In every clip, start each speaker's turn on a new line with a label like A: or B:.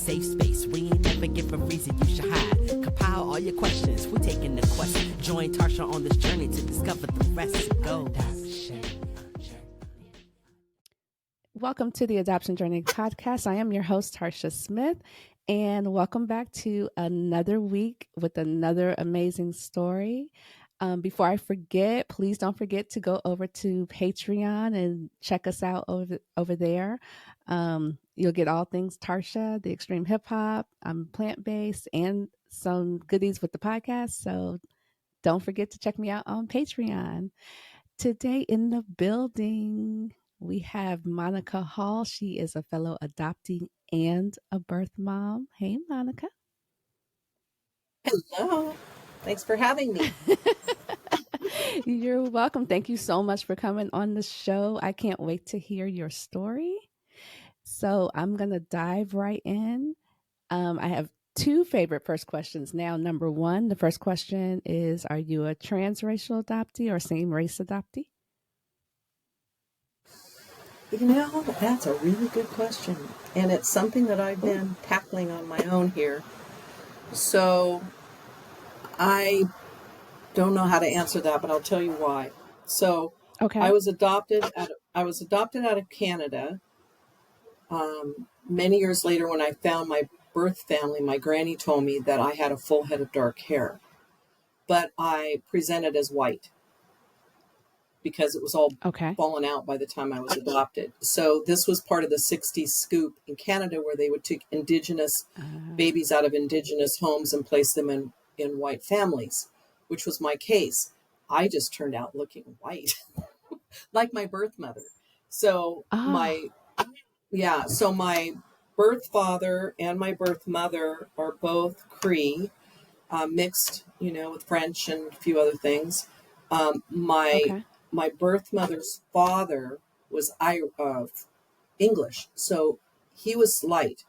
A: safe space. We ain't never give a reason you should hide. Compile all your questions, we're taking the quest. Join Tarsha on this journey to discover the rest. Go.
B: Welcome to the Adoption Journey podcast. I am your host, Tarsha Smith, and welcome back to another week with another amazing story. Before I forget, please don't forget to go over to Patreon and check us out over there. You'll get all things Tarsha, the extreme hip hop, plant-based, and some goodies with the podcast. So don't forget to check me out on Patreon. Today in the building, we have Monica Hall. She is a fellow adoptee and a birth mom. Hey, Monica.
C: Hello. Thanks for having me.
B: You're welcome. Thank you so much for coming on the show. I can't wait to hear your story. So I'm going to dive right in. I have two favorite first questions now. Number one, the first question is, are you a transracial adoptee or same race adoptee?
C: You know, that's a really good question. And it's something that I've been tackling on my own here. So I don't know how to answer that, but I'll tell you why. So
B: okay.
C: I was adopted out of Canada. Many years later, when I found my birth family, my granny told me that I had a full head of dark hair, but I presented as white because it was all fallen out by the time I was adopted. So this was part of the 60s scoop in Canada, where they would take Indigenous babies out of Indigenous homes and place them in white families, which was my case. I just turned out looking white, like my birth mother. So my birth father and my birth mother are both Cree, mixed, with French and a few other things. My birth mother's father was English, so he was light,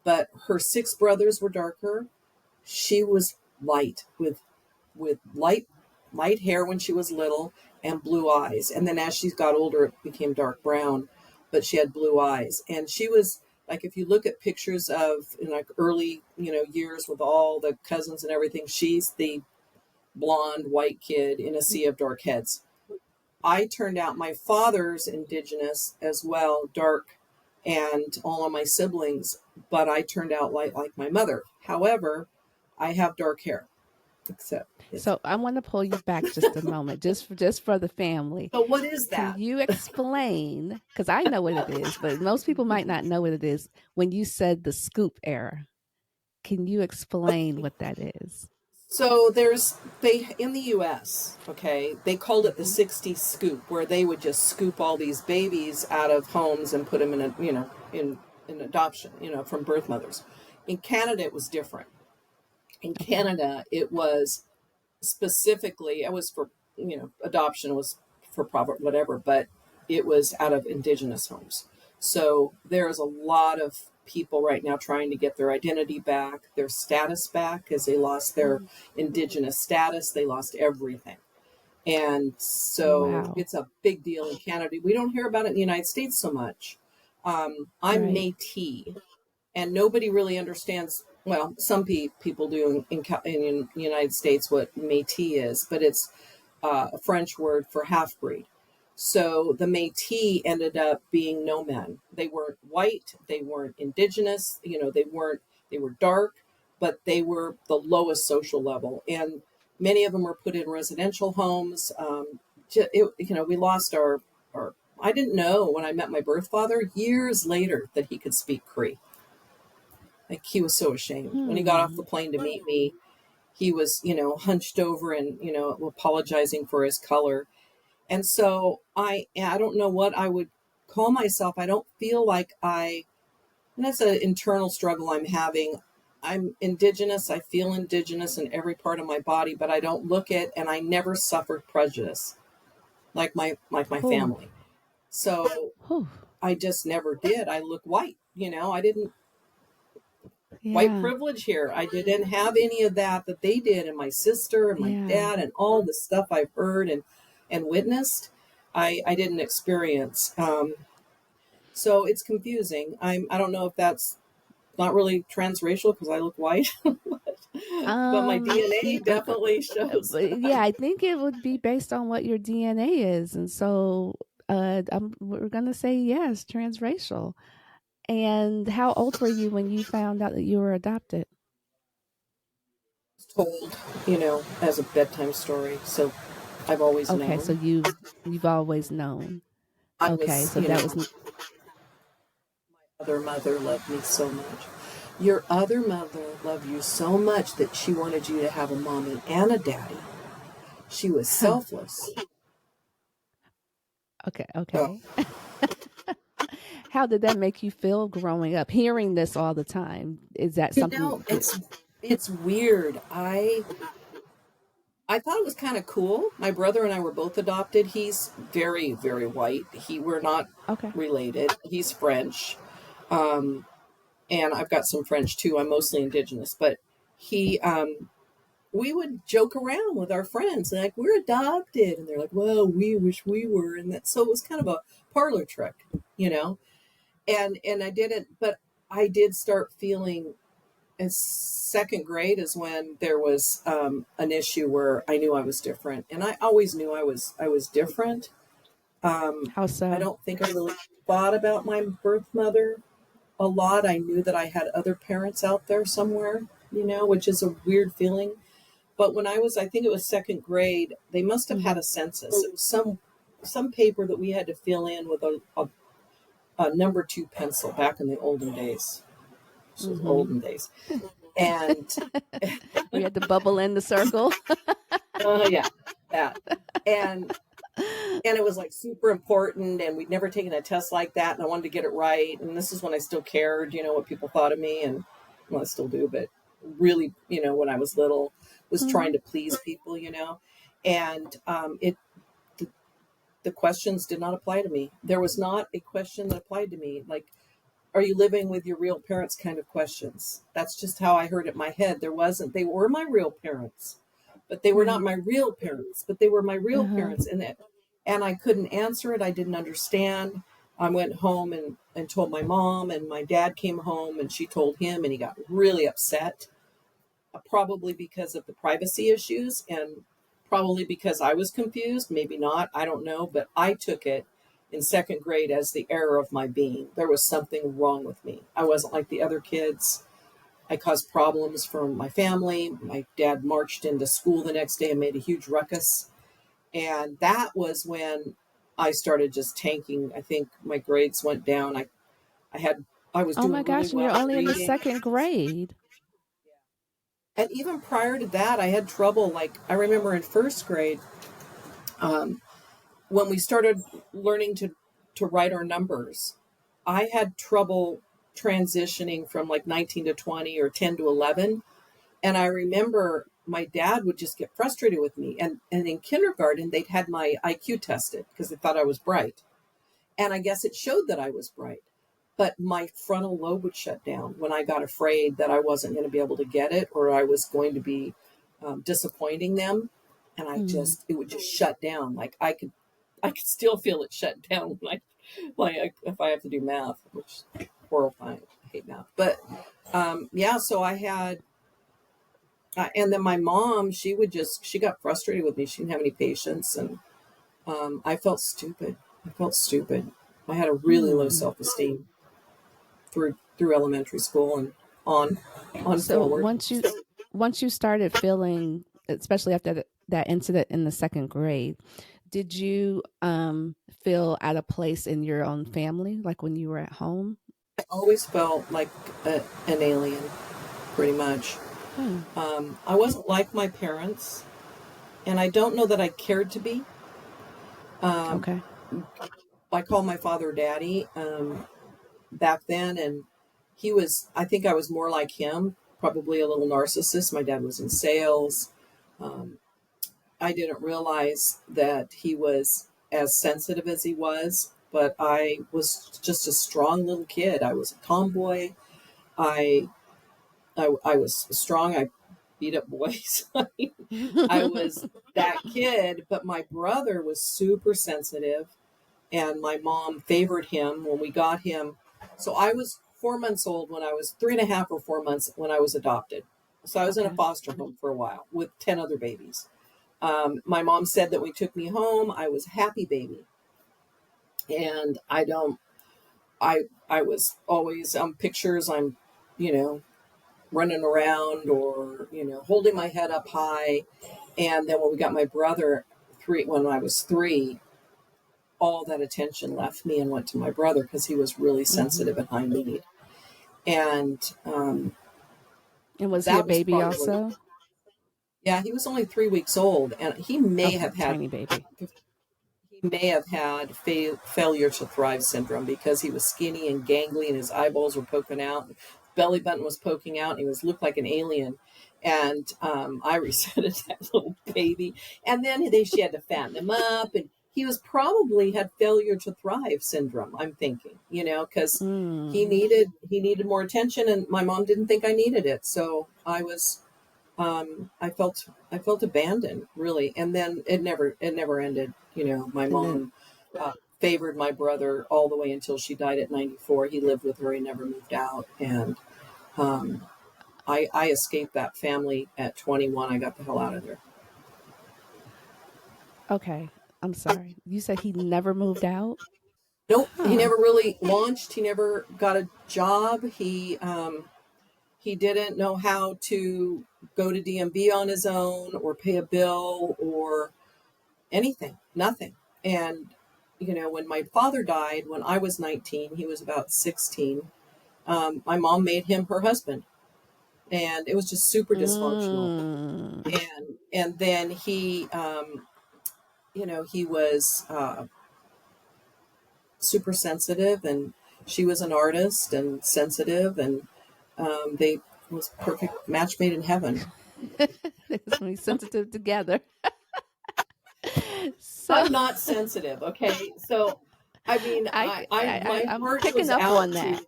C: but her 6 brothers were darker. She was light with light hair when she was little and blue eyes. And then as she got older, it became dark brown, but she had blue eyes. And she was like, if you look at pictures of in like early, years with all the cousins and everything, she's the blonde white kid in a sea of dark heads. I turned out, my father's Indigenous as well, dark, and all of my siblings, but I turned out like my mother. However, I have dark hair.
B: So I want to pull you back just a moment, just for the family.
C: So what is that?
B: Can you explain, because I know what it is, but most people might not know what it is, when you said the scoop era. Can you explain what that is?
C: So in the U.S., they called it the 60s scoop, where they would just scoop all these babies out of homes and put them in adoption, from birth mothers. In Canada, it was different. In Canada, it was specifically, it was for, adoption was for profit, whatever, but it was out of Indigenous homes. So there's a lot of people right now trying to get their identity back, their status back, because they lost their Indigenous status. They lost everything. And so It's a big deal in Canada. We don't hear about it in the United States so much. I'm Métis, and nobody really understands. Well, some people do in the United States what Métis is, but it's a French word for half-breed. So the Métis ended up being no men. They weren't white, they weren't Indigenous, they were dark, but they were the lowest social level. And many of them were put in residential homes. We lost our, I didn't know when I met my birth father years later that he could speak Cree. Like, he was so ashamed. When he got off the plane to meet me, he was, hunched over and, apologizing for his color. And so I don't know what I would call myself. I don't feel like and that's an internal struggle I'm having. I'm Indigenous. I feel Indigenous in every part of my body, but I don't look it, and I never suffered prejudice like my family. So I just never did. I look white, I didn't. White privilege here. I didn't have any of that they did, and my sister and my dad and all the stuff I've heard and witnessed, I didn't experience. So it's confusing. I don't know if that's not really transracial because I look white, but my DNA definitely shows.
B: Yeah, I think it would be based on what your DNA is, and so we're gonna say yes, transracial. And how old were you when you found out that you were adopted?
C: Told, as a bedtime story. So I've always
B: Okay, so
C: known.
B: you've always known.
C: I
B: Okay,
C: was,
B: so that was
C: other mother loved me so much. Your other mother loved you so much that she wanted you to have a mommy and a daddy. She was
B: huh.
C: selfless.
B: Okay,
C: Oh,
B: okay. How did that make you feel growing up, hearing this all the time? Is that something that
C: it's weird. I thought it was kind of cool. My brother and I were both adopted. He's very, very white. We're not
B: okay.
C: related. He's French. Um, and I've got some French too. I'm mostly Indigenous, but he, we would joke around with our friends like we're adopted, and they're like, "Well, we wish we were," and that. So it was kind of a parlor trick, you know. And I didn't, but I did start feeling. In second grade is when there was an issue where I knew I was different, and I always knew I was different.
B: How
C: I
B: so?
C: don't think I really thought about my birth mother a lot. I knew that I had other parents out there somewhere, which is a weird feeling. But when I think it was second grade, they must have had
B: Mhm.
C: a census. It was some paper that we had to fill in with a number two pencil back in the olden days. This was
B: Mhm.
C: olden days, and
B: We had to bubble in the circle.
C: yeah, that, and and it was like super important, and we'd never taken a test like that, and I wanted to get it right. And this is when I still cared, what people thought of me, and well, I still do, but really, when I was little, was trying
B: Mhm.
C: to please people, and the, the questions did not apply to me. There was not a question that applied to me, like, are you living with your real parents kind of questions. That's just how I heard it in my head. There wasn't, they were my real parents, but they were not
B: Right.
C: my real parents, but they were my real
B: Uh-huh.
C: parents. And I couldn't answer it. I didn't understand. I went home and told my mom, and my dad came home and she told him, and he got really upset, probably because of the privacy issues and probably because I was confused. Maybe not. I don't know. But I took it in second grade as the error of my being. There was something wrong with me. I wasn't like the other kids. I caused problems for my family. My dad marched into school the next day and made a huge ruckus. And that was when I started just tanking. I think my grades went down. I had I was
B: Oh
C: doing
B: my
C: really
B: gosh, and you're
C: well
B: only in the
C: reading.
B: second grade.
C: And even prior to that, I had trouble. Like, I remember in first grade, um, when we started learning to write our numbers, I had trouble transitioning from like 19 to 20 or 10 to 11. And I remember my dad would just get frustrated with me. And in kindergarten, they'd had my IQ tested because they thought I was bright. And I guess it showed that I was bright. But my frontal lobe would shut down when I got afraid that I wasn't going to be able to get it, or I was going to be disappointing them. And
B: Mhm.
C: it would just shut down. Like, I could still feel it shut down like if I have to do math, which is horrifying. I hate math. But yeah, so I had, and then my mom, she got frustrated with me. She didn't have any patience, and I felt stupid. I felt stupid. I had a really low
B: Hmm.
C: self-esteem through elementary school and on on
B: So
C: forward.
B: once you started feeling, especially after that incident in the second grade, did you feel out of place in your own family, like when you were at home?
C: I always felt like an alien, pretty much.
B: Hmm.
C: I wasn't like my parents, and I don't know that I cared to be. Um,
B: Okay.
C: I called my father daddy back then, and I think I was more like him, probably a little narcissist. My dad was in sales. Um, I didn't realize that he was as sensitive as he was, but I was just a strong little kid. I was a tomboy. I I was strong. I beat up boys. I was that kid, but my brother was super sensitive, and my mom favored him when we got him. So I was 4 months old when I was 3.5 or 4 months when I was adopted. So I was in a
B: Okay.
C: foster home for a while with 10 other babies. My mom said that when we took me home, I was a happy baby. And I was always pictures, I'm, you know, running around or, you know, holding my head up high. And then when we got my brother when I was 3, all that attention left me and went to my brother because he was really sensitive and high need. And
B: And was he a
C: that was
B: baby
C: probably,
B: also?
C: yeah, he was only 3 weeks old, and he may
B: Okay,
C: have had
B: tiny baby.
C: failure to thrive syndrome because he was skinny and gangly and his eyeballs were poking out, belly button was poking out, and he looked like an alien. And I resented that little baby. And then she had to fatten him up, and he was probably had failure to thrive syndrome. I'm thinking, you know, because he
B: Mm.
C: needed more attention, and my mom didn't think I needed it, so I felt abandoned, really. And then it never ended. You know, my
B: And then,
C: mom favored my brother all the way until she died at 94. He lived with her. He never moved out. And um, I escaped that family at 21. I got the hell out of there.
B: okay, I'm sorry. You said he never moved out?
C: Nope, he
B: Huh.
C: never really launched. He never got a job. He didn't know how to go to DMV on his own or pay a bill or anything, nothing. And, you know, when my father died, when I was 19, he was about 16. My mom made him her husband, and it was just super dysfunctional.
B: Mm.
C: And then you know, he was super sensitive, and she was an artist and sensitive, and they was perfect match made in heaven.
B: It's gonna be sensitive together. So
C: I'm not sensitive, okay? So, I mean, my
B: I'm
C: heart
B: picking
C: goes
B: up
C: out
B: on
C: to.
B: that.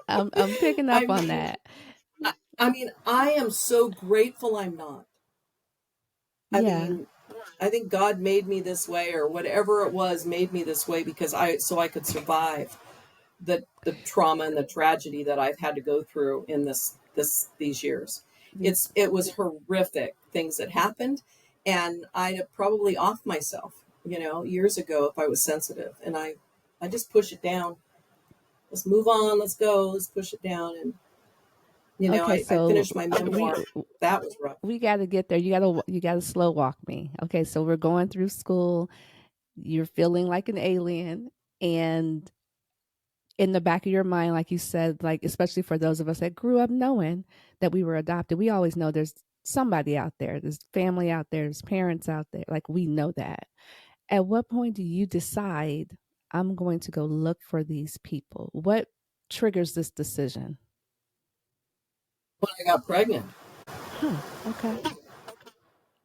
B: I'm picking
C: I
B: up on
C: mean,
B: that.
C: I mean, I am so grateful I'm not. I
B: Yeah.
C: mean, I think God made me this way, or whatever it was made me this way, because I could survive the trauma and the tragedy that I've had to go through in these years.
B: These
C: It was horrific things that happened, and I'd have probably offed myself, you know, years ago if I was sensitive, and I just push it down. Let's move on. Let's go. Let's push it down. And you know,
B: Okay,
C: I
B: so
C: finished my
B: we
C: memoir. That was rough.
B: we got to get there. You got to slow walk me. Okay, so we're going through school. You're feeling like an alien, and in the back of your mind, like you said, like especially for those of us that grew up knowing that we were adopted, we always know there's somebody out there, there's family out there, there's parents out there. Like we know that. At what point do you decide I'm going to go look for these people? What triggers this decision?
C: When I got pregnant.
B: Huh. Okay.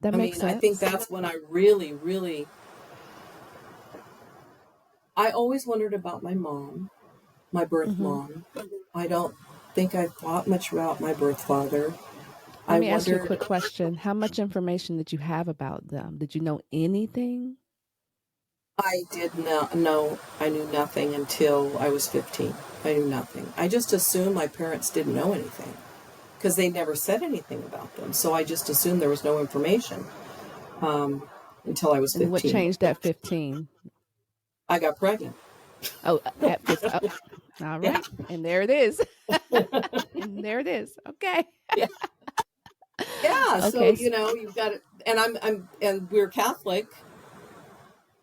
B: That
C: I
B: makes
C: mean, I think
B: sense.
C: that's when I really, really. I always wondered about my mom, my birth
B: Hmm.
C: mom. I don't think I thought much about my birth father.
B: Let
C: I
B: me ask you a
C: wondered.
B: quick question. How much information did you have about them? Did you know anything?
C: I did not know. I knew nothing until I was 15. I knew nothing. I just assumed my parents didn't know anything because they never said anything about them. So I just assumed there was no information um, until I was
B: And what
C: 15.
B: changed at 15?
C: I got pregnant.
B: Oh, at 15. Oh, all
C: Yeah.
B: right. And there it is. And there it is. Okay.
C: Yeah. Yeah. So,
B: Okay.
C: you know, you've got it. And and we're Catholic,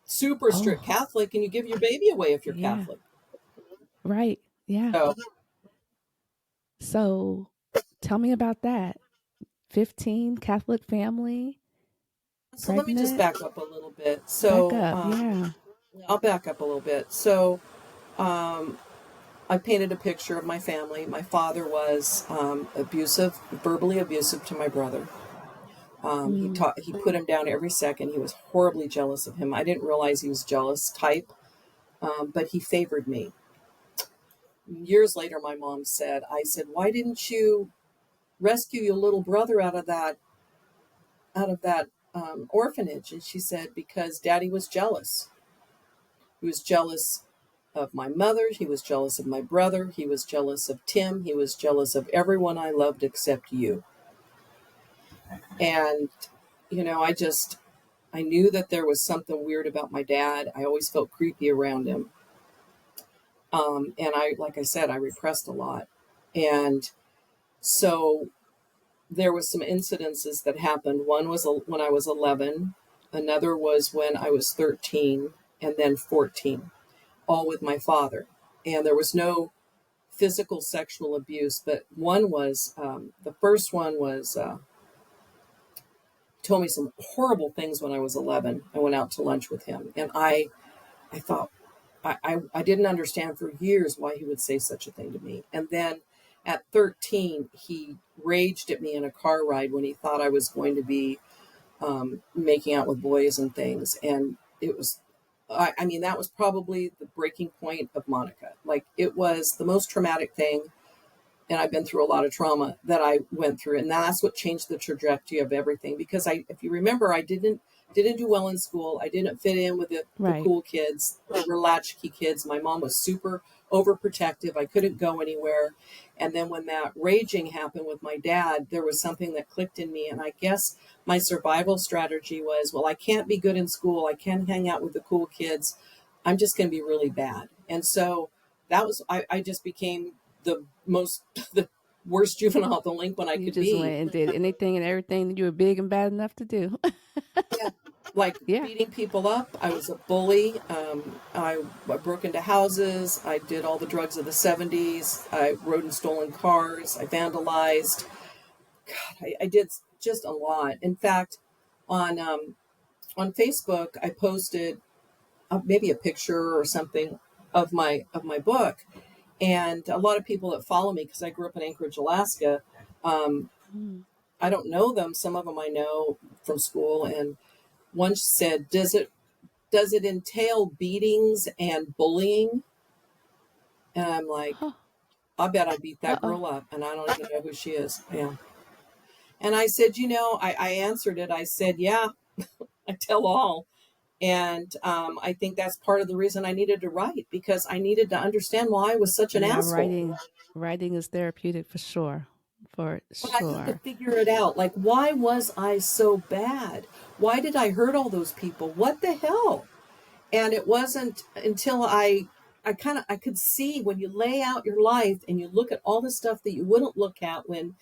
C: super strict
B: Oh,
C: Catholic, and you give your baby away if you're
B: yeah.
C: Catholic.
B: Right. Yeah.
C: So,
B: So tell me about that. 15, Catholic family,
C: so let me just
B: pregnant.
C: back up a little bit.
B: Back up. Yeah.
C: I'll back up a little bit. So, um, I painted a picture of my family. My father was abusive, verbally abusive to my brother.
B: Mm,
C: He put him down every second. He was horribly jealous of him. I didn't realize he was jealous type, but he favored me. Years later, my mom said, "I said, why didn't you rescue your little brother out of that orphanage?" And she said, "Because Daddy was jealous. He was jealous of my mother. He was jealous of my brother. He was jealous of Tim. He was jealous of everyone I loved except you. And, I knew that there was something weird about my dad. I always felt creepy around him. And like I said, I repressed a lot. And so there was some incidences that happened. One was when I was 11. Another was when I was 13 and then 14, all with my father. And there was no physical sexual abuse, but one was, the first one was, told me some horrible things when I was 11. I went out to lunch with him, and I thought, I didn't understand for years why he would say such a thing to me. And then at 13, he raged at me in a car ride when he thought I was going to be making out with boys and things. And it was, that was probably the breaking point of Monica. Like, it was the most traumatic thing. And I've been through a lot of trauma that I went through. And that's what changed the trajectory of everything. Because if you remember, I didn't do well in school. I didn't fit in with the cool kids, the latchkey kids. My mom was super overprotective. I couldn't go anywhere. And then when that raging happened with my dad, there was something that clicked in me. And I guess my survival strategy was, well, I can't be good in school. I can't hang out with the cool kids. I'm just going to be really bad. And so that was, I just became the worst juvenile delinquent I could be.
B: You just went and did anything and everything that you were big and bad enough to do.
C: Yeah. Like beating people up. I was a bully. I broke into houses. I did all the drugs of the 70s. I rode in stolen cars. I vandalized. God, I did just a lot. In fact, on Facebook, I posted maybe a picture or something of my book. And a lot of people that follow me, because I grew up in Anchorage, Alaska, I don't know them. Some of them I know from school. And one said, does it entail beatings and bullying? And I'm like, I bet I beat that girl up, and I don't even know who she is. Yeah. And I said, I answered it. I said, yeah, I tell all. And I think that's part of the reason I needed to write, because I needed to understand why I was such an asshole.
B: Writing is therapeutic for sure. But I
C: need to figure it out. Like, why was I so bad? Why did I hurt all those people? What the hell? And it wasn't until I could see, when you lay out your life and you look at all the stuff that you wouldn't look at, when,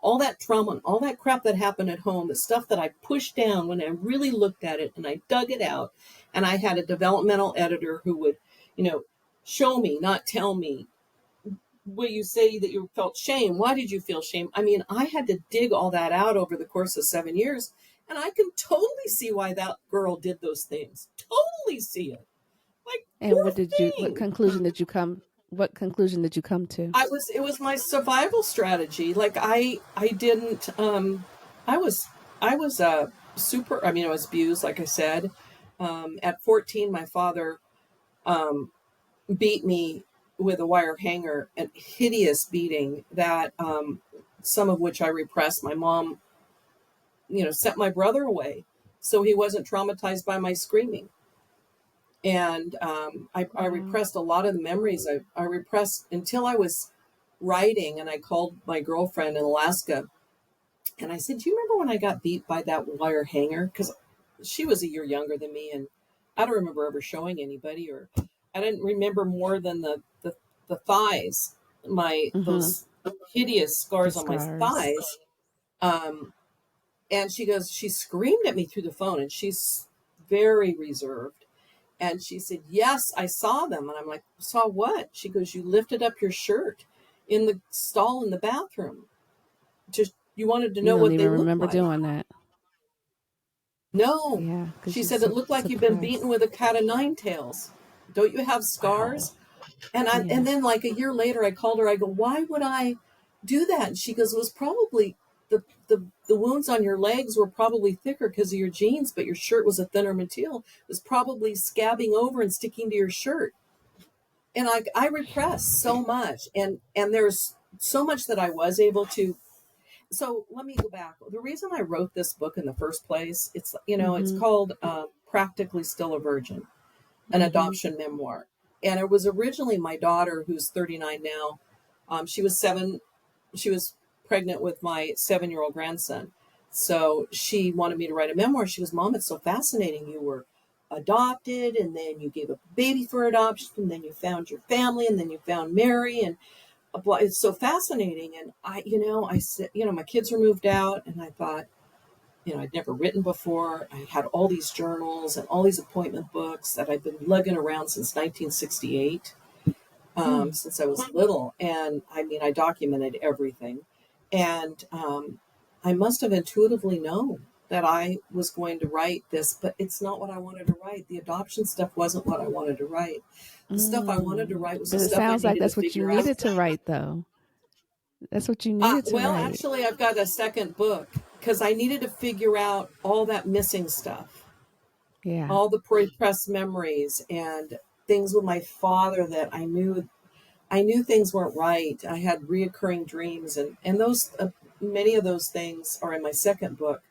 C: all that trauma and all that crap that happened at home, the stuff that I pushed down, when I really looked at it and I dug it out. And I had a developmental editor who would, show me, not tell me. Will you say that you felt shame? Why did you feel shame? I mean, I had to dig all that out over the course of 7 years. And I can totally see why that girl did those things. Totally see it. Like,
B: and what conclusion did you come to?
C: It was my survival strategy. Like, I didn't, I was I was abused, like I said. At 14, my father beat me with a wire hanger, a hideous beating that some of which I repressed. My mom, sent my brother away so he wasn't traumatized by my screaming. And I repressed a lot of the memories. I repressed until I was writing, and I called my girlfriend in Alaska, and I said, do you remember when I got beat by that wire hanger? Because she was a year younger than me, and I don't remember ever showing anybody, or I didn't remember more than the thighs, those hideous scars on my thighs. And she screamed at me through the phone, and she's very reserved. And she said, yes, I saw them. And I'm like, saw what? She goes, you lifted up your shirt in the stall in the bathroom. Just, you wanted to know what they looked like.
B: I remember doing that.
C: No.
B: Yeah.
C: She said, it looked like you've been beaten with a cat of nine tails. Don't you have scars? Wow. And then like a year later, I called her. I go, why would I do that? And she goes, it was probably the wounds on your legs were probably thicker because of your jeans, but your shirt was a thinner material. It was probably scabbing over and sticking to your shirt. And I repressed so much. And there's so much that I was able to. So let me go back. The reason I wrote this book in the first place, it's, it's called Practically Still a Virgin, an adoption memoir. And it was originally my daughter, who's 39 now. She was pregnant with my 7-year-old grandson. So she wanted me to write a memoir. She goes, Mom, it's so fascinating. You were adopted, and then you gave up a baby for adoption, and then you found your family, and then you found Mary, and it's so fascinating. And I said, my kids were moved out, and I thought, I'd never written before. I had all these journals and all these appointment books that I'd been lugging around since 1968, since I was little. And I documented everything. And I must have intuitively known that I was going to write this, but it's not what I wanted to write. The adoption stuff wasn't what I wanted to write. The stuff I wanted to write was
B: But
C: the
B: it
C: stuff I
B: sounds like
C: needed to
B: that's what you
C: figure out.
B: needed to write, though. That's what you needed to
C: Well,
B: write.
C: actually, I've got a second book because I needed to figure out all that missing stuff,
B: Yeah.
C: all the repressed memories and things with my father that I knew things weren't right. I had reoccurring dreams, and those many of those things are in my second book.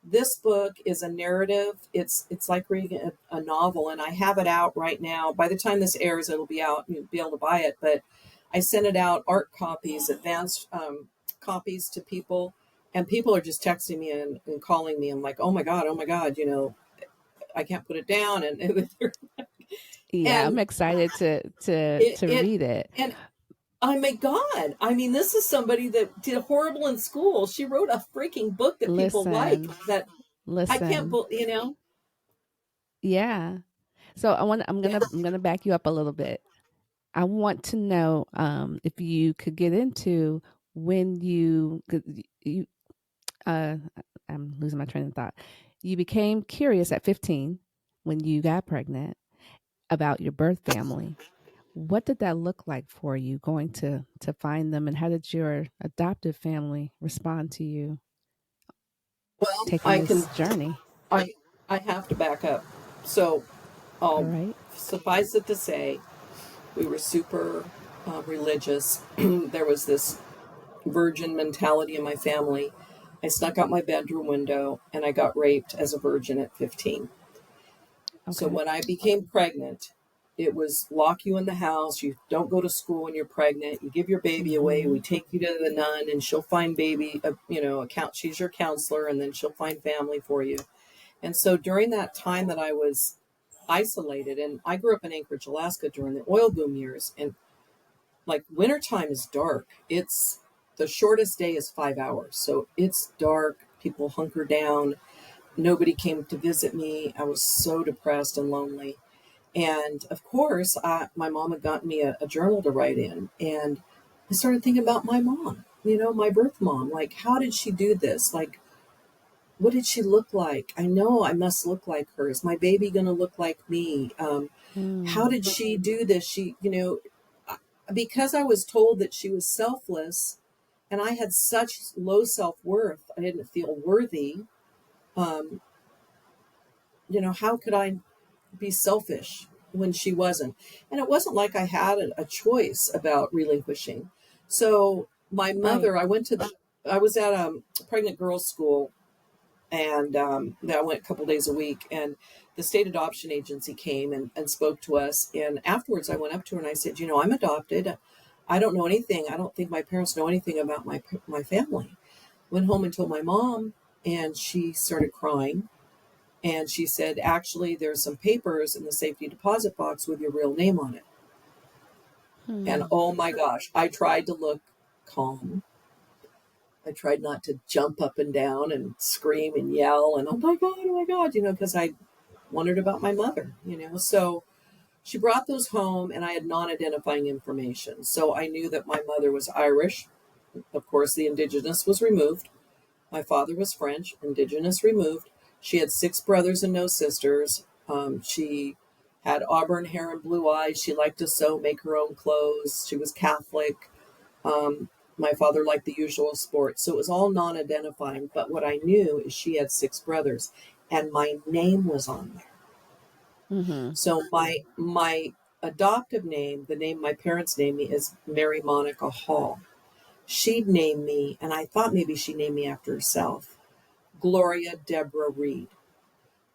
C: This book is a narrative. It's like reading a novel, and I have it out right now. By the time this airs, it'll be out. You'll be able to buy it. But I sent it out, art copies, advanced copies to people, and people are just texting me and calling me. I'm like, oh my god, I can't put it down, and
B: Yeah, I'm excited to read it.
C: And oh my God. This is somebody that did horrible in school. She wrote a freaking book that people like that. I can't believe,
B: Yeah. So I'm gonna back you up a little bit. I want to know if you could get into when you I'm losing my train of thought. You became curious at 15 when you got pregnant about your birth family. What did that look like for you going to find them, and how did your adoptive family respond to you
C: well,
B: taking this journey?
C: I have to back up. So,
B: All right.
C: suffice it to say, we were super religious. There was this virgin mentality in my family. I snuck out my bedroom window and I got raped as a virgin at 15. So
B: Okay.
C: when I became pregnant, it was lock you in the house. You don't go to school when you're pregnant. You give your baby away. We take you to the nun, and she'll find baby. She's your counselor, and then she'll find family for you. And so during that time that I was isolated, and I grew up in Anchorage, Alaska during the oil boom years, and like wintertime is dark. It's the shortest day is 5 hours, so it's dark. People hunker down. Nobody came to visit me. I was so depressed and lonely. And of course, my mom had gotten me a journal to write in. And I started thinking about my mom, my birth mom. Like, how did she do this? Like, what did she look like? I know I must look like her. Is my baby going to look like me? How did she do this? Because I was told that she was selfless and I had such low self-worth, I didn't feel worthy. How could I be selfish when she wasn't? And it wasn't like I had a choice about relinquishing. So my mother,
B: Right.
C: I was at a pregnant girls school, and I went a couple days a week, and the state adoption agency came and spoke to us. And afterwards I went up to her and I said, I'm adopted. I don't know anything. I don't think my parents know anything about my family. Went home and told my mom, and she started crying. And she said, actually, there's some papers in the safety deposit box with your real name on it. And oh my gosh, I tried to look calm. I tried not to jump up and down and scream and yell and, oh my God, because I wondered about my mother, So she brought those home, and I had non-identifying information. So I knew that my mother was Irish. Of course, the Indigenous was removed. My father was French, Indigenous removed. She had 6 brothers and no sisters. She had auburn hair and blue eyes. She liked to sew, make her own clothes. She was Catholic. My father liked the usual sports. So it was all non-identifying. But what I knew is she had 6 brothers, and my name was on there. So my adoptive name, the name my parents named me, is Mary Monica Hall. She'd named me, and I thought maybe she named me after herself, Gloria Deborah Reed.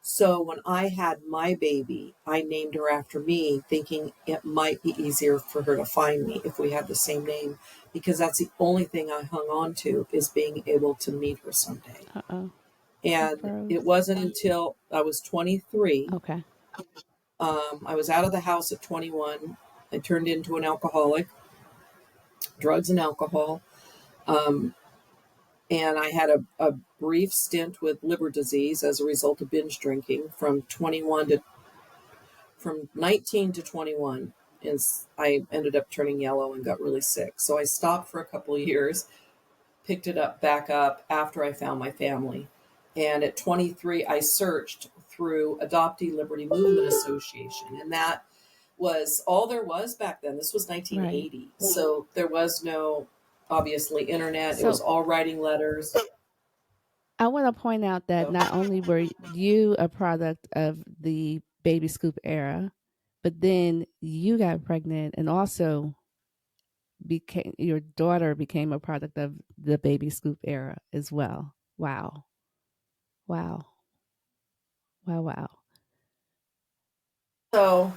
C: So when I had my baby, I named her after me, thinking it might be easier for her to find me if we had the same name, because that's the only thing I hung on to, is being able to meet her someday.
B: Uh-oh.
C: And it wasn't until I was 23.
B: Okay.
C: I was out of the house at 21. I turned into an alcoholic, drugs and alcohol. And I had a brief stint with liver disease as a result of binge drinking from 19 to 21. And I ended up turning yellow and got really sick. So I stopped for a couple of years, picked it up back up after I found my family. And at 23, I searched through Adoptee Liberty Movement Association. And that was all there was back then. This was 1980. Right. So there was no, obviously, internet. It was all writing letters.
B: I want to point out that not only were you a product of the baby scoop era, but then you got pregnant and also your daughter became a product of the baby scoop era as well. Wow. Wow. Wow, wow.
C: So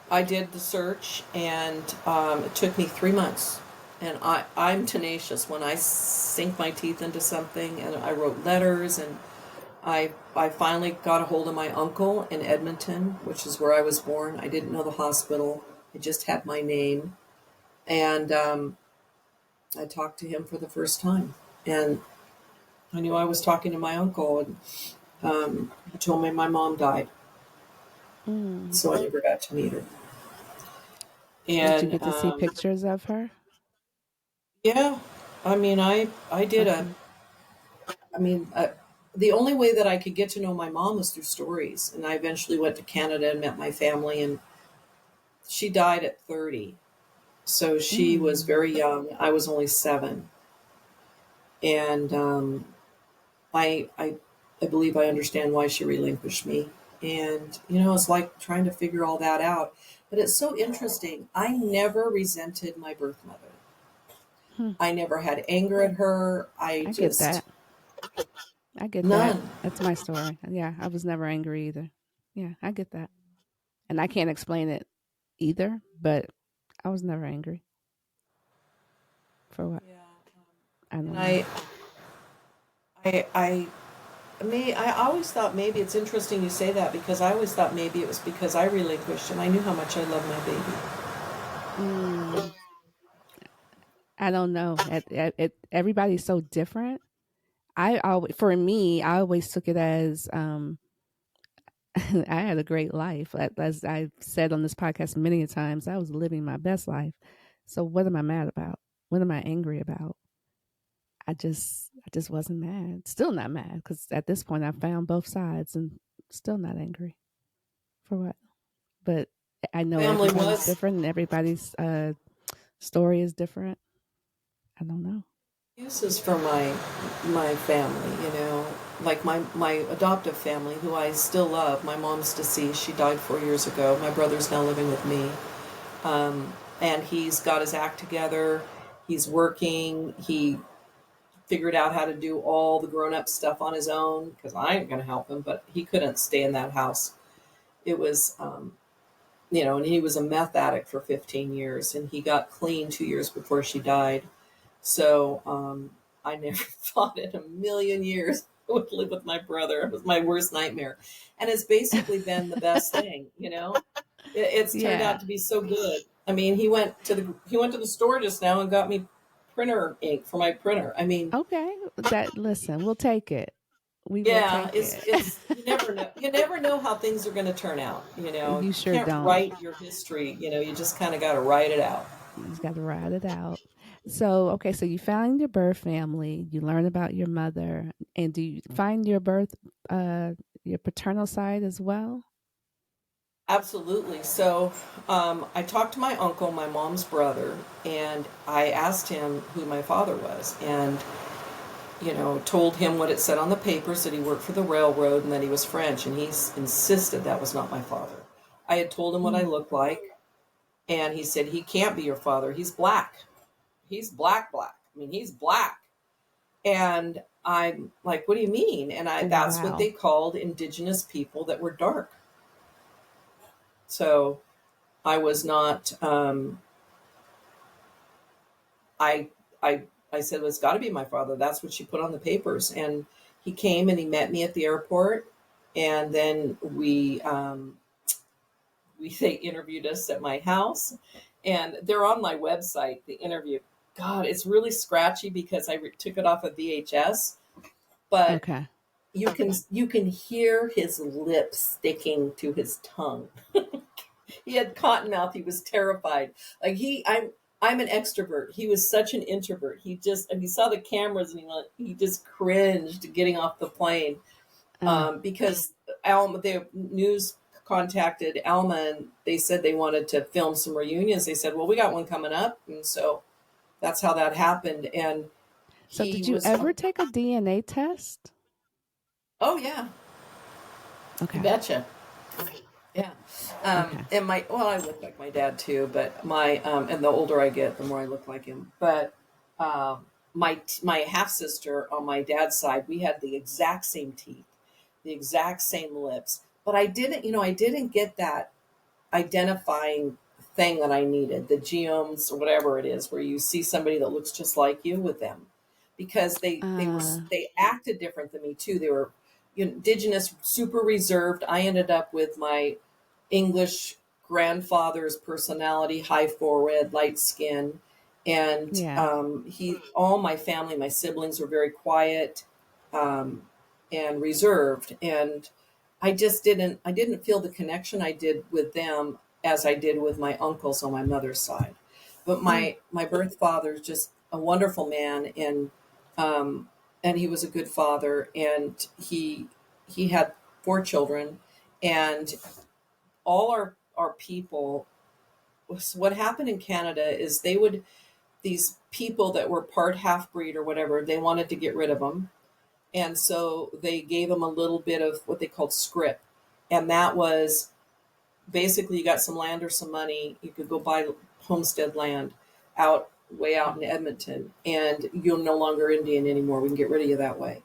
C: I did the search, and it took me 3 months. And I'm tenacious. When I sink my teeth into something, and I wrote letters, and I finally got a hold of my uncle in Edmonton, which is where I was born. I didn't know the hospital. I just had my name. And I talked to him for the first time. And I knew I was talking to my uncle, and he told me my mom died. So I never got to meet her. And,
B: did you get to see pictures of her?
C: Yeah. I mean, I did the only way that I could get to know my mom was through stories. And I eventually went to Canada and met my family, and she died at 30. So she was very young. I was only 7. And I believe I understand why she relinquished me. And, it's like trying to figure all that out. But it's so interesting. I never resented my birth mother. I never had anger at her. I just
B: get that. I get
C: none.
B: that. That's my story. Yeah, I was never angry either. Yeah, I get that. And I can't explain it either, but I was never angry. For what?
C: Yeah.
B: I don't know.
C: I always thought, maybe it's interesting you say that, because I always thought maybe it was because I relinquished, and I knew how much I love my baby.
B: I don't know. Everybody's so different. For me, I always took it as I had a great life. As I've said on this podcast many times, I was living my best life. So what am I mad about? What am I angry about? I just wasn't mad. Still not mad, because at this point I found both sides and still not angry. For what? But I know everybody's different, and everybody's story is different. I don't know.
C: This is for my family, like my adoptive family, who I still love. My mom's deceased. She died 4 years ago. My brother's now living with me. And he's got his act together. He's working. He figured out how to do all the grown-up stuff on his own, because I ain't going to help him, but he couldn't stay in that house. It was, and he was a meth addict for 15 years, and he got clean 2 years before she died. So I never thought in a million years I would live with my brother. It was my worst nightmare. And it's basically been the best thing, It's turned out to be so good. I mean, he went to the store just now and got me printer ink for my printer. I mean,
B: okay, listen, we'll take it. We will take it.
C: It's you never know. You never know how things are going to turn out.
B: You sure
C: can't
B: don't
C: write your history. You just kind of got to write it out.
B: You just got to write it out. So, okay, so you found your birth family. You learn about your mother, and do you find your paternal side as well?
C: Absolutely. So I talked to my uncle, my mom's brother, and I asked him who my father was, and told him what it said on the paper, said he worked for the railroad and that he was French, and he insisted that was not my father. I had told him what I looked like, and he said, he can't be your father. He's black. He's black. I mean, he's black. And I'm like, what do you mean? And that's what
B: Wow.
C: they called Indigenous people that were dark. So I was not, I, I, I said, well, it's got to be my father. That's what she put on the papers. And he came and he met me at the airport. And then they interviewed us at my house, and they're on my website, the interview. God, it's really scratchy because I took it off of VHS, but
B: Okay.
C: you can hear his lips sticking to his tongue. He had cotton mouth. He was terrified. Like I'm an extrovert. He was such an introvert. And he saw the cameras and he just cringed getting off the plane,
B: Uh,
C: because Alma, the news contacted Alma and they said they wanted to film some reunions. They said, well, we got one coming up. And so that's how that happened. And
B: so
C: he
B: did you
C: was,
B: ever take a DNA test?
C: oh, yeah, you
B: Okay.
C: betcha. Yeah.
B: Okay.
C: And I look like my dad too, but and the older I get, the more I look like him. But my half sister on my dad's side, we had the exact same teeth, the exact same lips. But I didn't get that identifying thing that I needed, the geomes or whatever it is, where you see somebody that looks just like you with them, because
B: Uh,
C: they acted different than me too. They were Indigenous, super reserved. I ended up with my English grandfather's personality, high forehead, light skin, and
B: yeah.
C: all my family, my siblings were very quiet, um, and reserved, and I didn't feel the connection I did with them as I did with my uncles on my mother's side. But
B: Mm,
C: my birth father is just a wonderful man, um, and he was a good father, and he had 4 children, and all our people. What happened in Canada is these people that were part half breed or whatever, they wanted to get rid of them, and so they gave them a little bit of what they called scrip, and that was basically you got some land or some money, you could go buy homestead land way out in Edmonton, and you're no longer Indian anymore. We can get rid of you that way.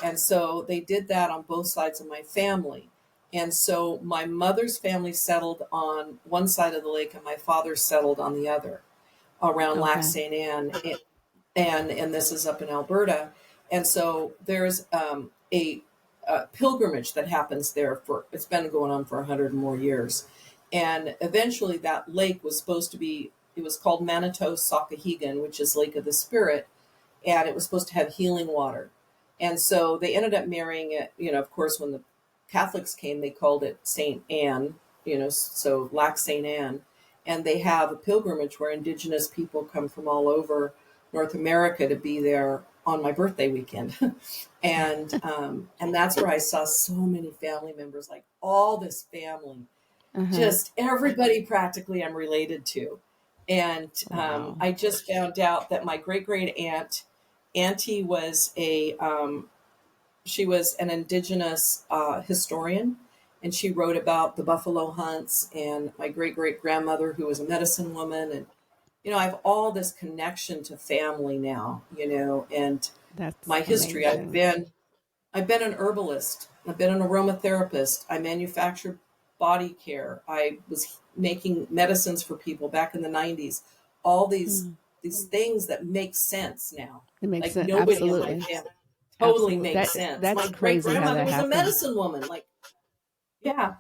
C: And so they did that on both sides of my family. And so my mother's family settled on one side of the lake, and my father settled on the other, around Lac
B: okay.
C: St. Anne, and this is up in Alberta. And so there's a pilgrimage that happens there for it's been going on for 100 more years, and eventually that lake was supposed to be it was called Manitou Saucaheguen, which is Lake of the Spirit, and it was supposed to have healing water. And so they ended up marrying it. Of course, when the Catholics came, they called it Saint Anne. So Lac Saint Anne, and they have a pilgrimage where Indigenous people come from all over North America to be there on my birthday weekend, and that's where I saw so many family members, like all this family,
B: Uh-huh.
C: just everybody practically I'm related to. And
B: Wow.
C: I just found out that my great great auntie was she was an Indigenous historian, and she wrote about the buffalo hunts. And my great great grandmother, who was a medicine woman, and I have all this connection to family now. And
B: That's
C: my history.
B: amazing.
C: I've been an herbalist. I've been an aromatherapist. I manufactured body care. I was making medicines for people back in the 90s. All
B: Mm,
C: these things that make sense now.
B: it makes
C: Like
B: sense.
C: nobody in my
B: Absolutely.
C: family totally
B: Absolutely.
C: makes sense.
B: That's
C: My great
B: crazy how
C: grandmother
B: that
C: was a
B: happens.
C: medicine woman. Like, yeah.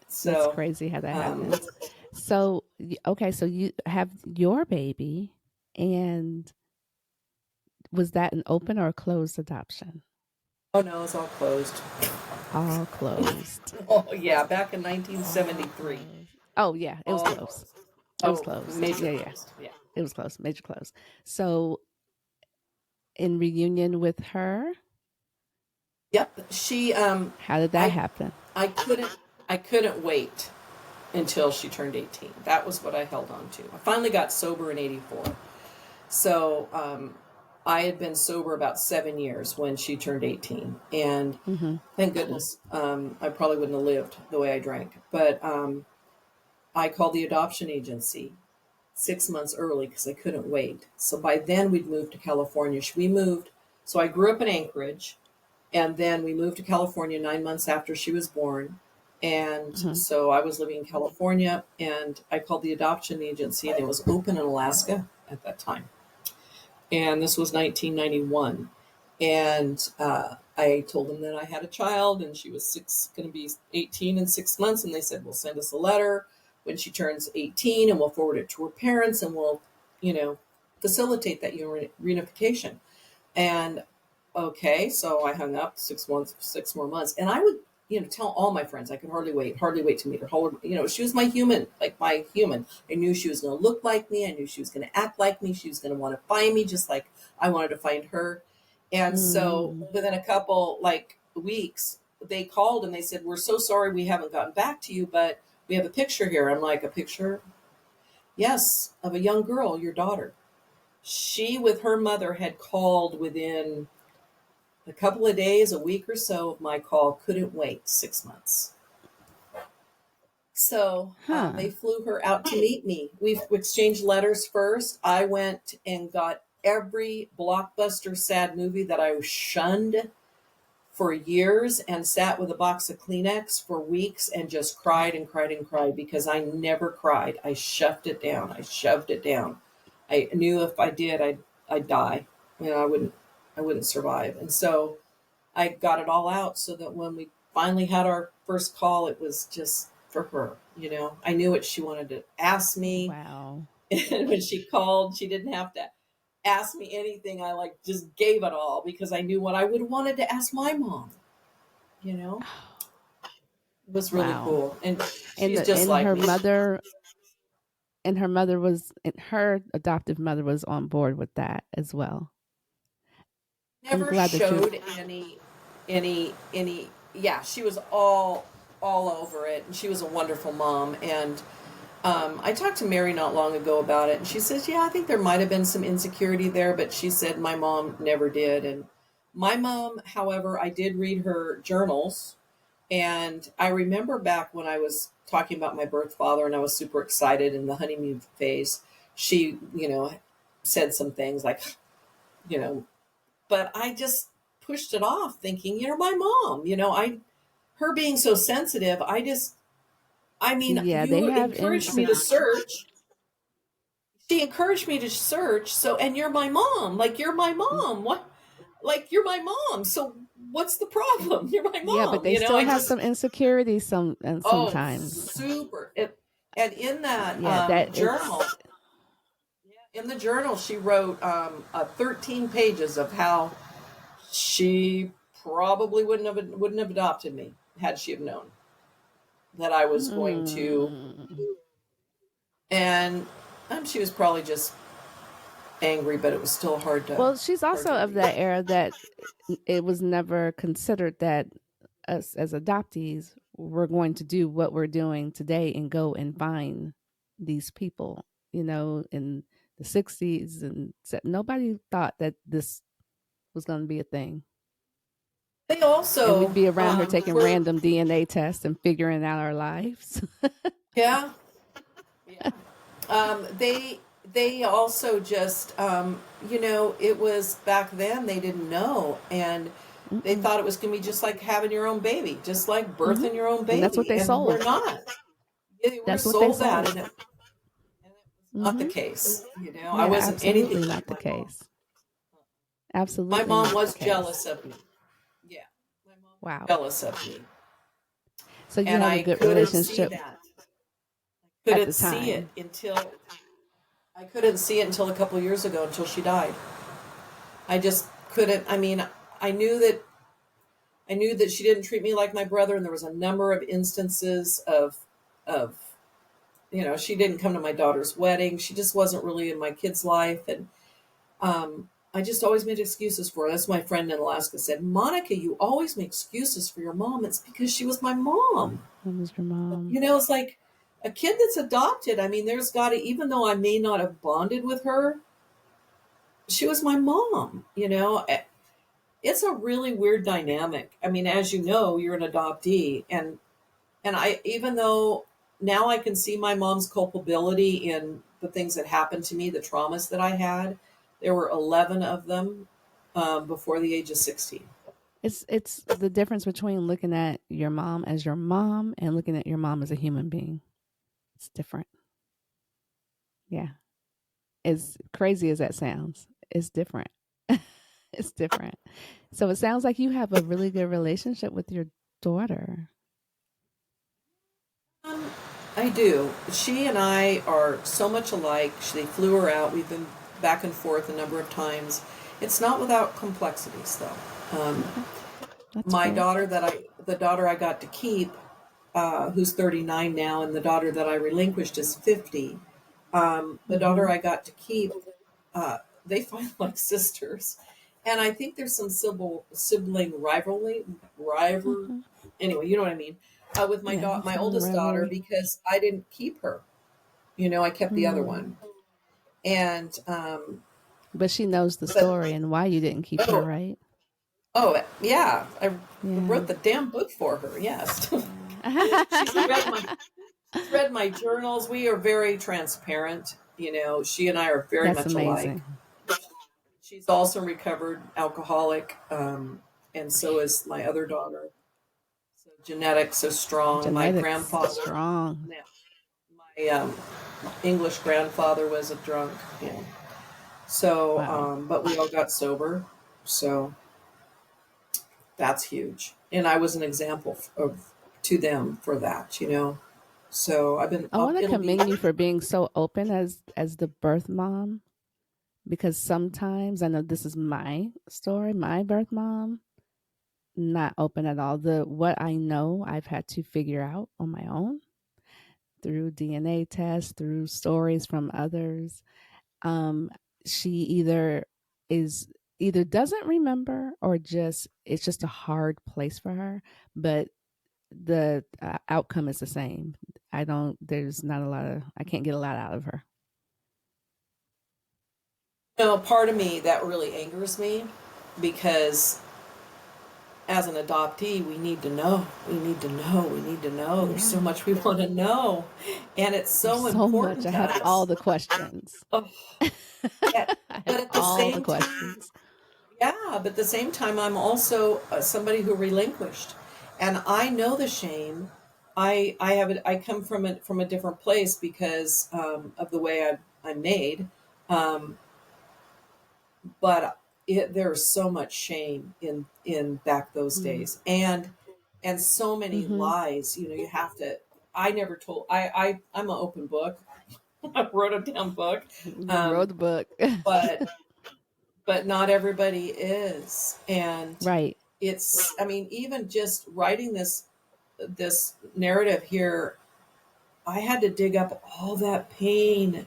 B: That's
C: So,
B: crazy how that
C: um,
B: happens. So, okay, so you have your baby, and was that an open or a closed adoption?
C: oh no, it's all closed.
B: All closed.
C: Oh yeah, back in
B: All
C: 1973,
B: closed. Oh, yeah, it was
C: all
B: close.
C: closed.
B: It was
C: Oh,
B: closed.
C: major
B: Yeah, yeah.
C: closed. Yeah.
B: It was close, major close. So, in reunion with her,
C: Yep. She
B: how did that
C: I
B: happen?
C: I couldn't wait until she turned 18. That was what I held on to. I finally got sober in 84. So I had been sober about 7 years when she turned 18. And
B: Mhm.
C: thank goodness, I probably wouldn't have lived the way I drank. But I called the adoption agency 6 months early because I couldn't wait. So by then we'd moved to California. We moved So I grew up in Anchorage, and then we moved to California 9 months after she was born. And so I was living in California, and I called the adoption agency, and it was open in Alaska at that time. And this was 1991. And I told them that I had a child, and she was going to be 18 in 6 months. And they said, "We'll send us a letter when she turns 18, and we'll forward it to her parents, and we'll, facilitate that reunification." And okay, so I hung up 6 months, 6 more months, and I would, tell all my friends I could hardly wait to meet her. She was my human, my human. I knew she was going to look like me. I knew she was going to act like me. She was going to want to find me just like I wanted to find her. And so within a couple weeks, they called and they said, "We're so sorry we haven't gotten back to you, but we have a picture here." I'm like, "A picture?" "Yes, of a young girl, your daughter." She, with her mother, had called within a couple of days, a week or so of my call, couldn't wait 6 months. So they flew her out to meet me. We've exchanged letters first. I went and got every blockbuster sad movie that I shunned for years, and sat with a box of Kleenex for weeks and just cried and cried and cried, because I never cried. I shoved it down. I shoved it down. I knew if I did, I'd die. I wouldn't survive. And so I got it all out so that when we finally had our first call, it was just for her. I knew what she wanted to ask me.
B: Wow.
C: And when she called, she didn't have to ask me anything. I just gave it all, because I knew what I would have wanted to ask my mom. It was really cool. And she's just like
B: her
C: me.
B: mother. And her adoptive mother was on board with that as well.
C: Never showed any. Yeah, she was all over it, and she was a wonderful mom. And I talked to Mary not long ago about it, and she says, "Yeah, I think there might have been some insecurity there," but she said my mom never did. And my mom, however, I did read her journals, and I remember back when I was talking about my birth father, and I was super excited in the honeymoon phase, she, said some things like, but I just pushed it off, thinking, my mom, her being so sensitive,
B: Yeah,
C: you encouraged me to search. She encouraged me to search. So, and you're my mom, you're my mom. What? You're my mom. So what's the problem? You're my mom.
B: Yeah, but they still have some insecurities sometimes.
C: Oh, super. And in that journal, in the journal, she wrote 13 pages of how she probably wouldn't have adopted me had she have known that I was going to. And she was probably just angry, but it was still hard to.
B: Well, she's also of that era that it was never considered that us as adoptees were going to do what we're doing today and go and find these people, in the 60s. And nobody thought that this was going to be a thing.
C: They also,
B: and we'd be around here taking random DNA tests and figuring out our lives.
C: Yeah. They also just, it was back then, they didn't know. And they thought it was going to be just like having your own baby, just like birthing your own baby.
B: And that's what they sold.
C: We're not. They were sold that. And it was not the case.
B: Yeah,
C: I wasn't anything
B: not the case. Absolutely.
C: My mom was jealous of me. Yeah. My mom was jealous of me.
B: So you had a good relationship.
C: I couldn't see it until a couple of years ago, until she died. I just couldn't. I knew that she didn't treat me like my brother, and there was a number of instances of she didn't come to my daughter's wedding. She just wasn't really in my kid's life, and I just always made excuses for her. That's my friend in Alaska said, "Monica, you always make excuses for your mom." It's because she was my mom.
B: That was your mom.
C: It's like a kid that's adopted. There's got to, even though I may not have bonded with her, she was my mom. It's a really weird dynamic. As you know, you're an adoptee, and I, even though now I can see my mom's culpability in the things that happened to me, the traumas that I had. There were 11 of them. before the age of 16.
B: It's the difference between looking at your mom as your mom and looking at your mom as a human being. It's different. Yeah. As crazy as that sounds, it's different. It's different. So it sounds like you have a really good relationship with your daughter.
C: Um, I do. She and I are so much alike. They flew her out. We've been back and forth a number of times. It's not without complexities, though.
B: Okay. That's
C: My
B: fair.
C: daughter the daughter I got to keep, who's 39 now, and the daughter that I relinquished is 50. The daughter
B: Mhm.
C: I got to keep, they fight like sisters, and I think there's some sibling rivalry.
B: Mhm.
C: Anyway, you know what I mean. With
B: Yeah,
C: my
B: sibling
C: oldest daughter,
B: rivalry.
C: because I didn't keep her. I kept the other
B: Mm.
C: one, and
B: But she knows the
C: but
B: story and why you didn't keep her,
C: oh
B: right?
C: yeah, I
B: Yeah.
C: wrote the damn book for her. Yes, she's
B: Yeah.
C: read my she's read my journals. We are very transparent. She and I are very
B: That's
C: much alike.
B: amazing.
C: She's also recovered alcoholic, and so is my other daughter. So genetics so strong. My
B: Genetics
C: grandfather,
B: strong.
C: yeah, my English grandfather was a drunk. So,
B: Wow.
C: but we all got sober. So that's huge. And I was an example of to them for that. So
B: I want to
C: it'll be,
B: commend you for being so open as the birth mom, because sometimes I know this is my story, my birth mom, not open at all. The what I know I've had to figure out on my own through DNA tests, through stories from others. Um, she is either doesn't remember or just it's just a hard place for her, but the outcome is the same. I don't. There's not a lot of. I can't get a lot out of her.
C: part of me that really angers me because as an adoptee, we need to know. We need to know. We need to know. There's so
B: Yeah,
C: much we want to know. And it's
B: there's
C: so
B: so much.
C: important
B: I
C: to
B: have all
C: us.
B: the questions.
C: Oh, yeah.
B: I have
C: But at the
B: all the
C: same time,
B: questions.
C: yeah, but at the same time, I'm also somebody who relinquished. And I know the shame. I have it. I come from a different place because of the way I'm made. Um, but there's so much shame in back those
B: Mm.
C: days, and so many
B: Mm-hmm.
C: lies. You have to. I never told. I'm an open book. I wrote a damn book,
B: You
C: um,
B: wrote the book.
C: but not everybody is, and
B: Right.
C: it's. I mean, even just writing this narrative here, I had to dig up all that pain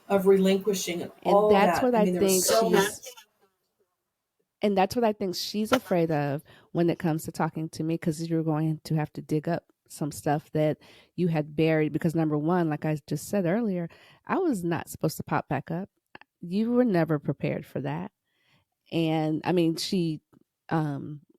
C: of relinquishing and
B: And
C: all
B: that's
C: that.
B: what
C: I
B: I
C: mean, there was
B: think
C: so much.
B: she's afraid of when it comes to talking to me, because you're going to have to dig up some stuff that you had buried, because number one, like I just said earlier, I was not supposed to pop back up. You were never prepared for that. And I mean, she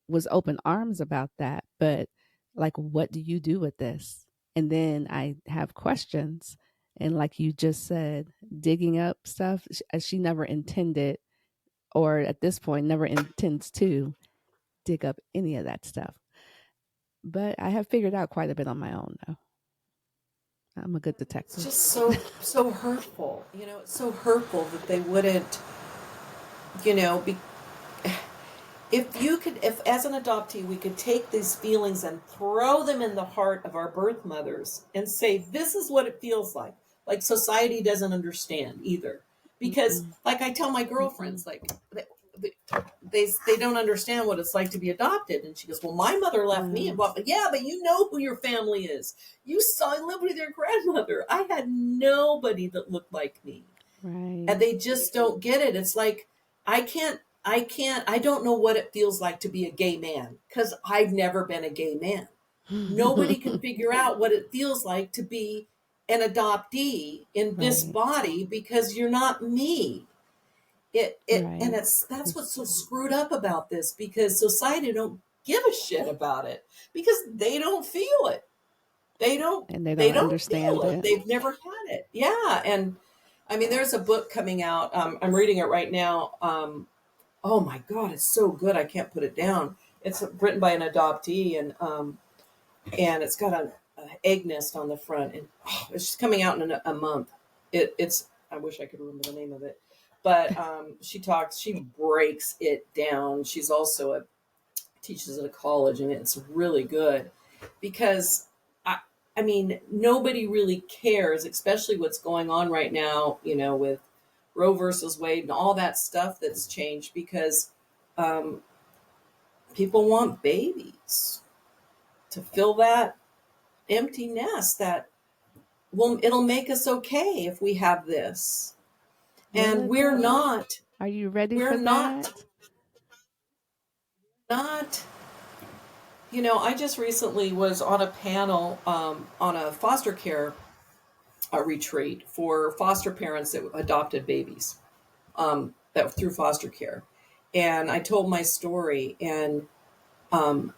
B: was open arms about that, but like, what do you do with this? And then I have questions, and like you just said, digging up stuff she never intended, or at this point never intends to dig up any of that stuff. But I have figured out quite a bit on my own, though. I'm a good
C: It's
B: detective.
C: just so hurtful. It's so hurtful that they wouldn't, be if as an adoptee we could take these feelings and throw them in the heart of our birth mothers and say this is what it feels like society doesn't understand either, because
B: Mm-mm,
C: like I tell my
B: mm-mm,
C: girlfriends, like they don't understand what it's like to be adopted, and she goes, well, my mother left me and
B: mm,
C: blah, but yeah, but you know who your family is. You saw live with your grandmother. I had nobody that looked like me, and
B: right.
C: they just don't get it. It's like I don't know what it feels like to be a gay man because I've never been a gay man. Nobody can figure out what it feels like to be an adoptee in this
B: Right,
C: body because you're not me. And
B: right.
C: that's what's so screwed up about this, because society don't give a shit about it because they don't feel it. They don't
B: And they
C: they
B: don't
C: don't feel
B: understand
C: it.
B: it.
C: They've never had it. Yeah, and I mean, there's a book coming out. I'm reading it right now. Oh my God, it's so good. I can't put it down. It's written by an adoptee, and it's got a egg nest on the front, and it's just coming out in a month. It's I wish I could remember the name of it, but she breaks it down. She's also teaches at a college, and it's really good because I mean, nobody really cares, especially what's going on right now, with Roe versus Wade and all that stuff that's changed, because um, people want babies to fill that empty nest that, well, it'll make us okay if we have this.
B: Will
C: And
B: it though? Are you ready
C: we're
B: for
C: not,
B: that?
C: not, I just recently was on a panel on a foster care retreat for foster parents that adopted babies that through foster care. And I told my story, um,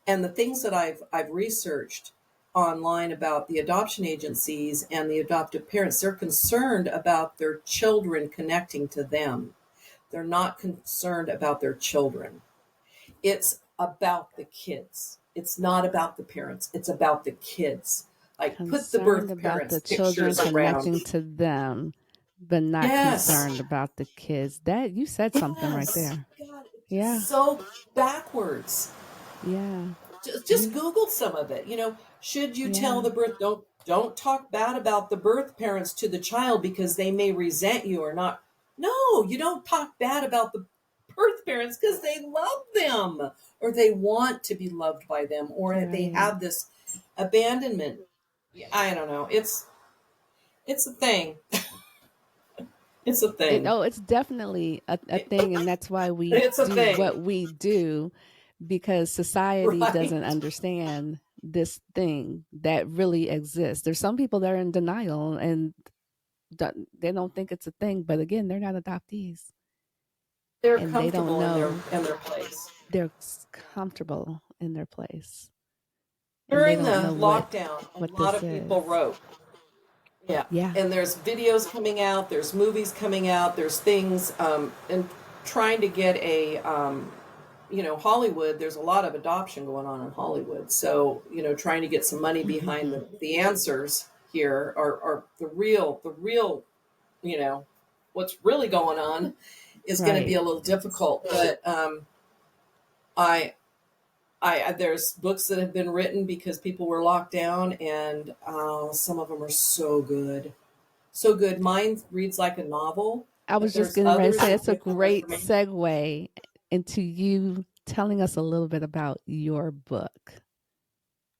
C: and the things that I've researched online about the adoption agencies and the adoptive parents, they're concerned about their children connecting to them. They're not concerned about their children. It's about the kids. It's not about the parents. It's about the kids. Like, put the
B: Concerned
C: birth
B: about
C: parents
B: the children
C: pictures around.
B: connecting to them, but not
C: Yes.
B: concerned about the kids. That you said something right
C: Yes.
B: there.
C: God, it's
B: Yeah.
C: just so backwards.
B: Yeah.
C: Just
B: You
C: Google some of it. Should you tell
B: yeah.
C: the birth, don't talk bad about the birth parents to the child because they may resent you or not. No, you don't talk bad about the birth parents because they love them, or they want to be loved by them, or they
B: Right.
C: have this abandonment. I don't know. It's a thing. It's a thing.
B: It's definitely a
C: It-
B: thing, and that's why we
C: it's a
B: do
C: thing.
B: what we do, because society doesn't
C: Right.
B: understand this thing that really exists. There's some people that are in denial and they don't think it's a thing, but again, they're not adoptees
C: They're
B: and they don't
C: comfortable in their
B: know.
C: place.
B: They're comfortable in their place and they
C: During
B: don't
C: the
B: know
C: lockdown, a
B: what
C: lot
B: this
C: of people
B: is.
C: wrote. Yeah.
B: Yeah.
C: And there's videos coming out, there's movies coming out, there's things, and trying to get Hollywood, there's a lot of adoption going on in Hollywood. So, trying to get some money behind
B: Hmm.
C: the answers here are the real, you know, what's really going on is going to be
B: Right.
C: a little difficult. But I, there's books that have been written because people were locked down, and some of them are so good, so good. Mine reads like a novel,
B: I
C: but
B: was just
C: there's
B: getting ready to
C: others
B: say
C: that
B: it's a
C: give more
B: great
C: information.
B: segue into you telling us a little bit about your book,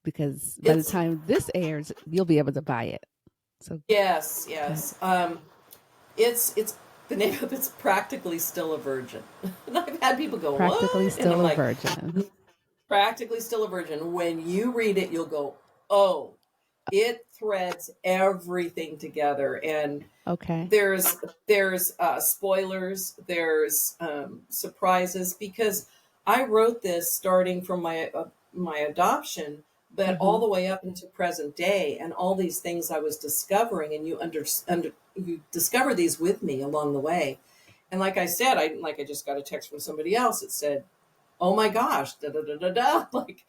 B: because by the
C: It's
B: time this airs, you'll be able to buy it. So
C: yes,
B: good.
C: yes. It's the name of it's Practically Still a Virgin, and I've had people go,
B: Practically
C: "What?" And I'm
B: still a
C: like,
B: virgin.
C: "Practically Still a Virgin." When you read it, you'll go, "Oh." It threads everything together, and
B: Okay.
C: there's spoilers, there's surprises, because I wrote this starting from my adoption, but all
B: Mm-hmm.
C: the way up into present day, and all these things I was discovering, and you discover these with me along the way. And like I said, I just got a text from somebody else that said, "Oh my gosh, da da da da da!" Like,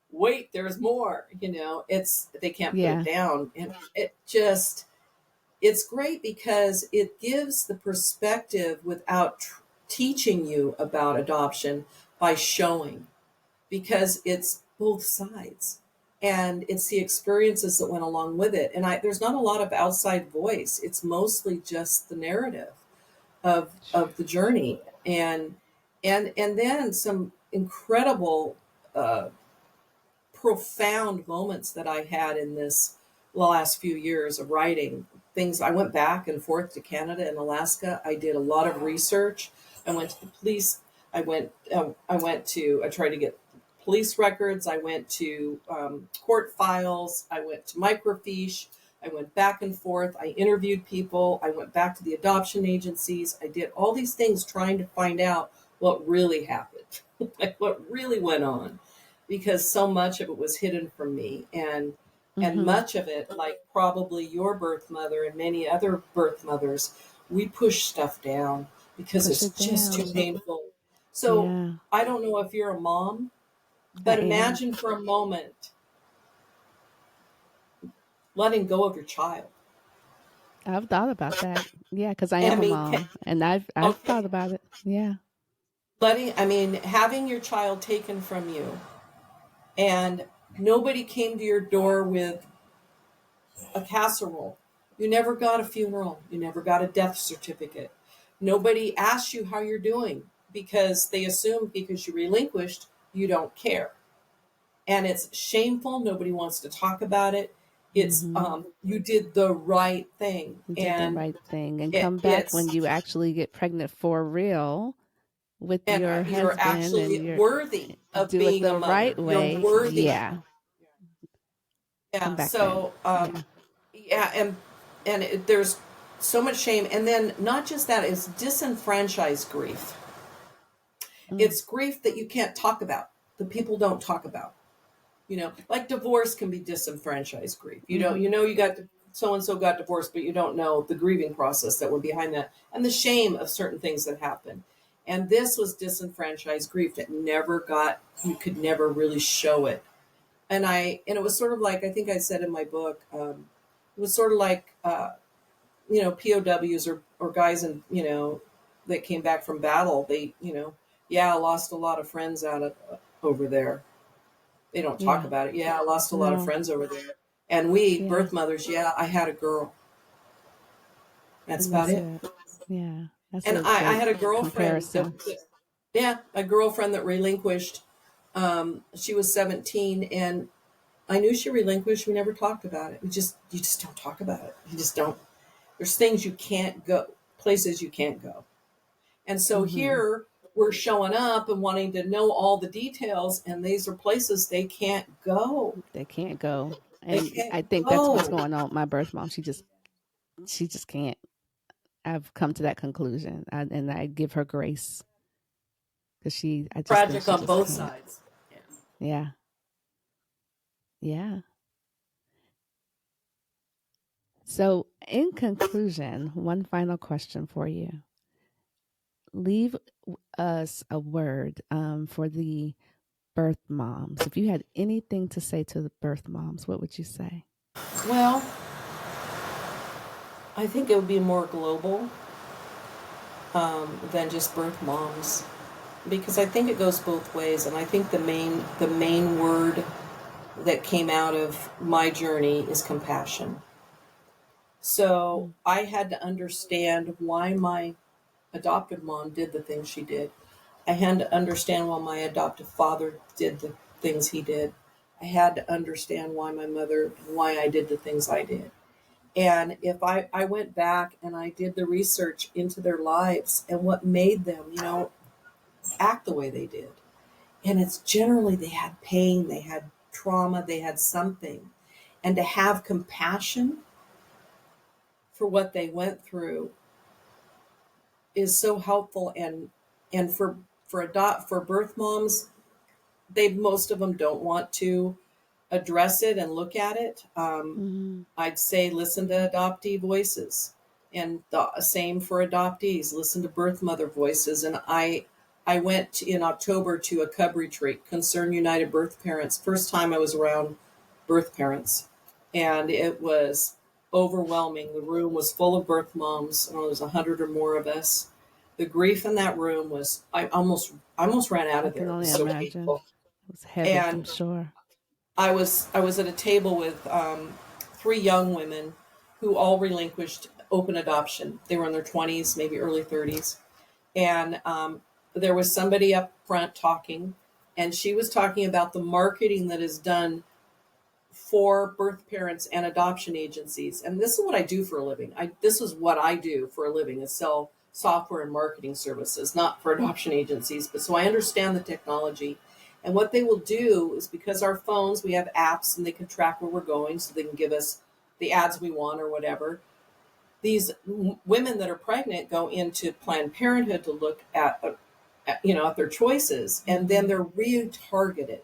C: wait, there's more. It's they can't put it
B: Yeah.
C: down, and it's great because it gives the perspective without teaching you about adoption by showing, because it's both sides, and it's the experiences that went along with it. And there's not a lot of outside voice. It's mostly just the narrative of the journey, and then some incredible uh, profound moments that I had in this last few years of writing. Things I went back and forth to Canada and Alaska. I did a lot of research. I went to the police. I tried to get police records. I went to court files. I went to microfiche. I went back and forth. I interviewed people. I went back to the adoption agencies. I did all these things trying to find out what really happened, like what really went on, because so much of it was hidden from me, and
B: Mm-hmm.
C: much of it, like probably your birth mother and many other birth mothers, we push stuff down. because
B: Push
C: it's
B: it
C: just too
B: down.
C: painful. So
B: Yeah,
C: I don't know if you're a mom,
B: I
C: but
B: am.
C: imagine for a moment letting go of your child.
B: I've thought about that. Yeah, because I
C: I
B: am a
C: mean,
B: mom, and I've thought
C: okay,
B: about it. Yeah.
C: having your child taken from you, and nobody came to your door with a casserole. You never got a funeral. You never got a death certificate. Nobody asked you how you're doing because they assume because you relinquished, you don't care. And it's shameful. Nobody wants to talk about it. It's
B: Mm-hmm.
C: you did the right thing,
B: You did the
C: and
B: right thing, and
C: it,
B: come back when
C: it's
B: you actually get pregnant for real with
C: and
B: your
C: you're
B: husband, and
C: actually
B: you're
C: worthy of
B: do it
C: being a
B: the
C: mother.
B: right
C: You're
B: way.
C: worthy.
B: Yeah, come
C: Yeah.
B: back then.
C: So
B: Yeah.
C: yeah, there's so much shame, and then not just that, it's disenfranchised grief.
B: Mm.
C: It's grief that you can't talk about, that people don't talk about. Like divorce can be disenfranchised grief.
B: Mm-hmm.
C: You got so and so got divorced, but you don't know the grieving process that went behind that and the shame of certain things that happened. And this was disenfranchised grief that you could never really show it. And it was sort of like, I think I said in my book, it was sort of like, POWs or guys that came back from battle. Yeah, I lost a lot of friends over there. They don't talk
B: Yeah.
C: about it. Yeah, I lost a lot of
B: No.
C: friends over there. And we,
B: Yeah.
C: birth mothers, yeah, I had a girl. That's
B: And
C: about
B: that's
C: it.
B: it. Yeah. That's
C: And
B: a
C: I
B: great
C: had a girlfriend
B: comparison.
C: yeah, a girlfriend that relinquished. She was 17, and I knew she relinquished. We never talked about it. You just don't talk about it. You just don't. There's things you can't go, places you can't go. And so
B: Mm-hmm.
C: here we're showing up and wanting to know all the details, and these are places they can't go.
B: They can't go.
C: They
B: And
C: can't
B: I think that's what's
C: go.
B: going on with my birth mom. She just can't. I've come to that conclusion, and I give her grace because I just think
C: Tragic
B: she
C: on
B: just
C: both
B: can't.
C: sides. Yeah.
B: Yeah. Yeah. So, in conclusion, one final question for you. Leave us a word for the birth moms. If you had anything to say to the birth moms, what would you say?
C: Well, I think it would be more global than just birth moms, because I think it goes both ways, and I think the main word that came out of my journey is compassion. So
B: Mm,
C: I had to understand why my adoptive mom did the things she did. I had to understand why my adoptive father did the things he did. I had to understand why I did the things I did. And if I went back and I did the research into their lives and what made them, act the way they did. And it's generally they had pain, they had trauma, they had something. And to have compassion for what they went through is so helpful. And for birth moms, they most of them don't want to address it and look at it.
B: mm,
C: I'd say listen to adoptee voices, and the same for adoptees. Listen to birth mother voices. And I went in October to a cub retreat, Concern United Birth Parents. First time I was around birth parents, and it was overwhelming. The room was full of birth moms, and there was 100 or more of us. The grief in that room was I almost ran out
B: I
C: of
B: can
C: there. It
B: only
C: was so
B: imagine.
C: painful.
B: It was heavy, I'm
C: And
B: sure.
C: I was at a table with three young women who all relinquished open adoption. They were in their 20s, maybe early 30s, and there was somebody up front talking, and she was talking about the marketing that is done for birth parents and adoption agencies. And this is what I do for a living. This is what I do for a living, is sell software and marketing services, not for adoption agencies, but so I understand the technology. And what they will do is, because our phones, we have apps and they can track where we're going, so they can give us the ads we want or whatever. These women that are pregnant go into Planned Parenthood to look at their choices, and then
B: Mm-hmm.
C: they're retargeted.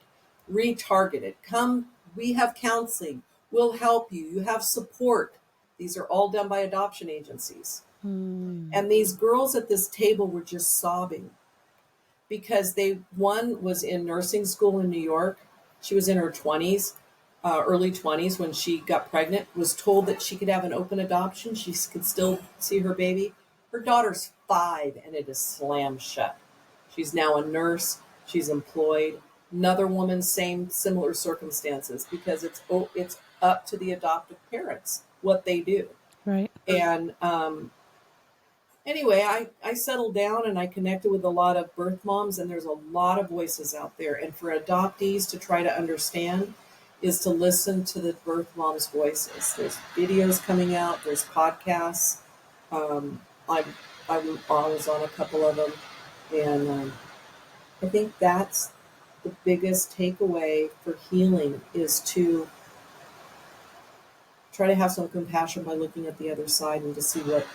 C: Come, we have counseling. We'll help you. You have support. These are all done by adoption agencies. And these girls at this table were just sobbing because one was in nursing school in New York. She was in her 20s, early 20s when she got pregnant, was told that she could have an open adoption. She could still see her baby. Her daughter's 5 and it is slammed shut. She's now a nurse. She's employed. Another woman, similar circumstances, because it's up to the adoptive parents what they do.
B: Right.
C: And anyway, I settled down and I connected with a lot of birth moms, and there's a lot of voices out there. And for adoptees to try to understand is to listen to the birth moms' voices. There's videos coming out. There's podcasts. I was on a couple of them, and I think that's the biggest takeaway for healing, is to try to have some compassion by looking at the other side and to see what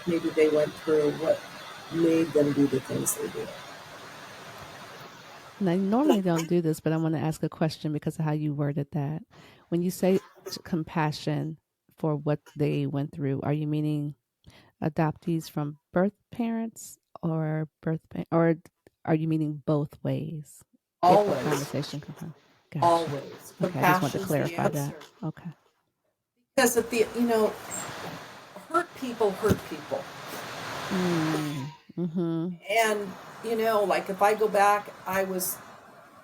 C: maybe they went through, what made them do the things they do.
B: And I normally don't do this, but I want to ask a question because of how you worded that. When you say compassion for what they went through, are you meaning adoptees from birth parents or or are you meaning both ways?
C: Always.
B: If the conversation comes up. Gotcha.
C: Always.
B: Okay, I just want to clarify that. Okay.
C: Because hurt people hurt people.
B: Mm-hmm.
C: And, like if I go back, I was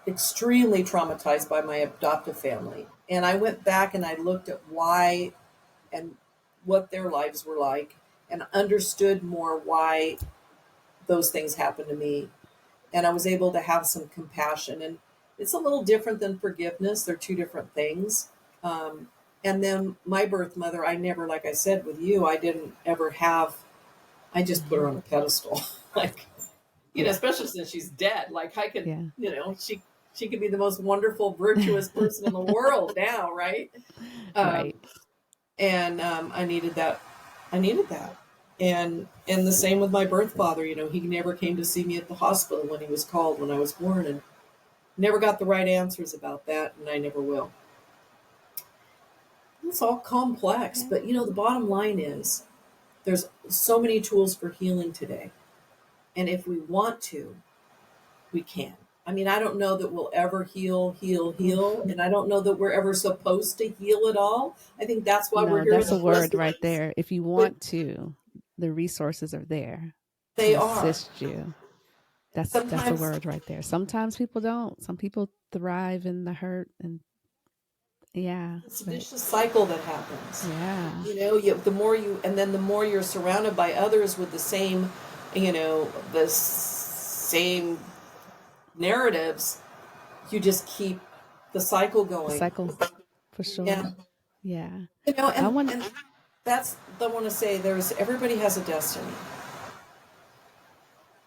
C: extremely traumatized by my adoptive family. And I went back and I looked at why and what their lives were like and understood more why those things happened to me. And I was able to have some compassion. And it's a little different than forgiveness. They're two different things. And then my birth mother, I never, like I said with you, I didn't ever have, I just put her on a pedestal. Like, especially since she's dead. Like I could, she could be the most wonderful, virtuous person in the world now, right?
B: Right.
C: And I needed that. And the same with my birth father. He never came to see me at the hospital when he was called when I was born, and never got the right answers about that, and I never will. It's all complex, but the bottom line is there's so many tools for healing today. And if we want to, we can. I mean, I don't know that we'll ever heal. And I don't know that we're ever supposed to heal at all. I think that's why we're here.
B: That's a word right there. If you want to, the resources are there.
C: They
B: to assist
C: are.
B: you. That's a word right there. Sometimes people don't. Some people thrive in the hurt, and
C: it's a vicious cycle that happens.
B: Yeah.
C: The more you're surrounded by others with the same, the same narratives, you just keep the cycle going.
B: Cycle, for sure. Yeah.
C: And I want to say everybody has a destiny.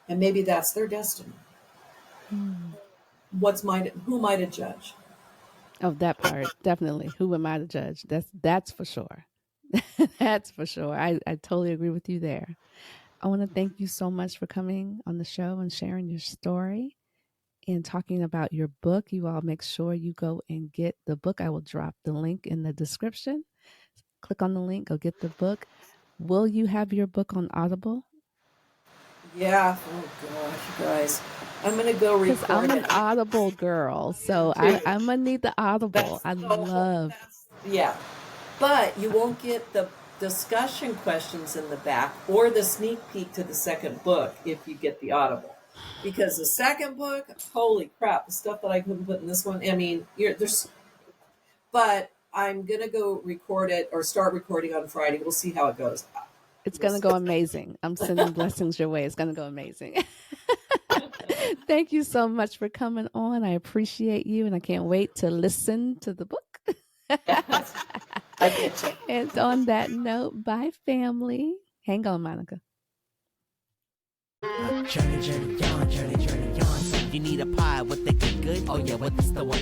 C: And maybe that's their destiny. Who am I to judge?
B: Oh, that part, definitely. Who am I to judge? That's for sure. That's for sure. I totally agree with you there. I want to thank you so much for coming on the show and sharing your story and talking about your book. You all make sure you go and get the book. I will drop the link in the description. Click on the link, go get the book. Will you have your book on Audible?
C: Yeah. Oh gosh, you guys. I'm going to go record it.
B: I'm an Audible girl, so I'm going to need the Audible.
C: Yeah. But you won't get the discussion questions in the back or the sneak peek to the second book if you get the Audible. Because the second book, holy crap, the stuff that I couldn't put in this one, I mean, but I'm going to go record it or start recording on Friday. We'll see how it goes.
B: It's going to go amazing. I'm sending blessings your way. It's going to go amazing. Thank you so much for coming on. I appreciate you, and I can't wait to listen to the book.
C: Yes, I get you.
B: And on that note, bye, family. Hang on, Monica.
A: Journey on. You need a pie with the good? Oh yeah, what's the one?